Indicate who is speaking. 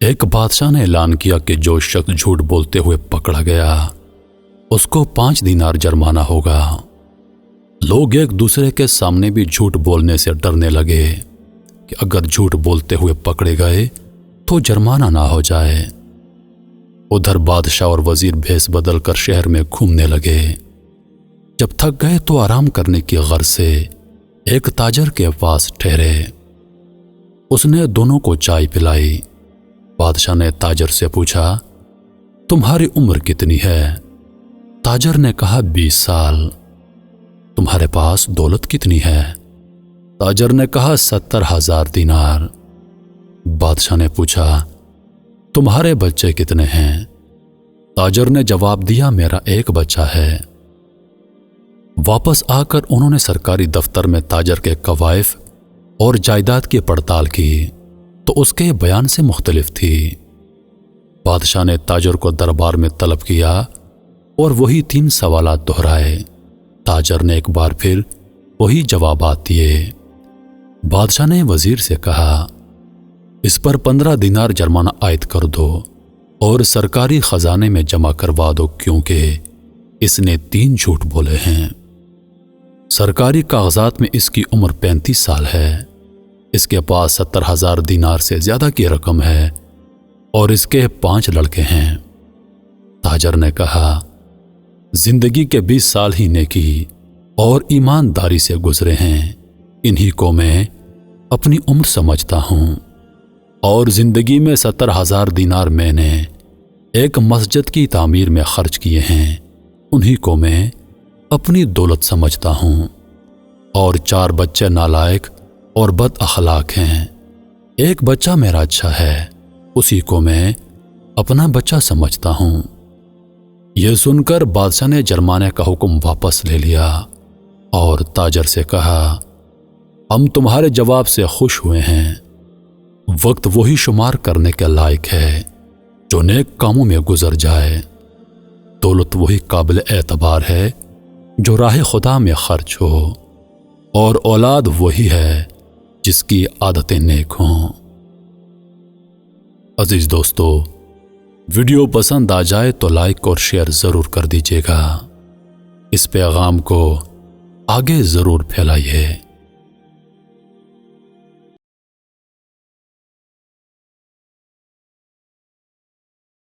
Speaker 1: ایک بادشاہ نے اعلان کیا کہ جو شخص جھوٹ بولتے ہوئے پکڑا گیا اس کو 5 دینار جرمانہ ہوگا۔ لوگ ایک دوسرے کے سامنے بھی جھوٹ بولنے سے ڈرنے لگے کہ اگر جھوٹ بولتے ہوئے پکڑے گئے تو جرمانہ نہ ہو جائے۔ ادھر بادشاہ اور وزیر بھیس بدل کر شہر میں گھومنے لگے۔ جب تھک گئے تو آرام کرنے کی غرض سے ایک تاجر کے پاس ٹھہرے۔ اس نے دونوں کو چائے پلائی۔ بادشاہ نے تاجر سے پوچھا، تمہاری عمر کتنی ہے؟ تاجر نے کہا 20 سال۔ تمہارے پاس دولت کتنی ہے؟ تاجر نے کہا 70,000 دینار۔ بادشاہ نے پوچھا، تمہارے بچے کتنے ہیں؟ تاجر نے جواب دیا، میرا ایک بچہ ہے۔ واپس آ کر انہوں نے سرکاری دفتر میں تاجر کے کوائف اور جائیداد کی پڑتال کی تو اس کے بیان سے مختلف تھی۔ بادشاہ نے تاجر کو دربار میں طلب کیا اور وہی 3 سوالات دہرائے۔ تاجر نے ایک بار پھر وہی جوابات دیے۔ بادشاہ نے وزیر سے کہا، اس پر 15 دینار جرمانہ عائد کر دو اور سرکاری خزانے میں جمع کروا دو، کیونکہ اس نے 3 جھوٹ بولے ہیں۔ سرکاری کاغذات میں اس کی عمر 35 سال ہے۔ اس کے پاس 70,000 دینار سے زیادہ کی رقم ہے اور اس کے 5 لڑکے ہیں۔ تاجر نے کہا، زندگی کے 20 سال ہی نیکی اور ایمانداری سے گزرے ہیں، انہی کو میں اپنی عمر سمجھتا ہوں، اور زندگی میں 70,000 دینار میں نے ایک مسجد کی تعمیر میں خرچ کیے ہیں، انہی کو میں اپنی دولت سمجھتا ہوں، اور 4 بچے نالائق اور بد اخلاق ہیں، ایک بچہ میرا اچھا ہے، اسی کو میں اپنا بچہ سمجھتا ہوں۔ یہ سن کر بادشاہ نے جرمانے کا حکم واپس لے لیا اور تاجر سے کہا، ہم تمہارے جواب سے خوش ہوئے ہیں۔ وقت وہی شمار کرنے کے لائق ہے جو نیک کاموں میں گزر جائے، دولت وہی قابل اعتبار ہے جو راہ خدا میں خرچ ہو، اور اولاد وہی ہے جس کی عادتیں نیک ہوں۔ عزیز دوستو، ویڈیو پسند آ جائے تو لائک اور شیئر ضرور کر دیجیے گا۔ اس پیغام کو آگے ضرور پھیلائیے۔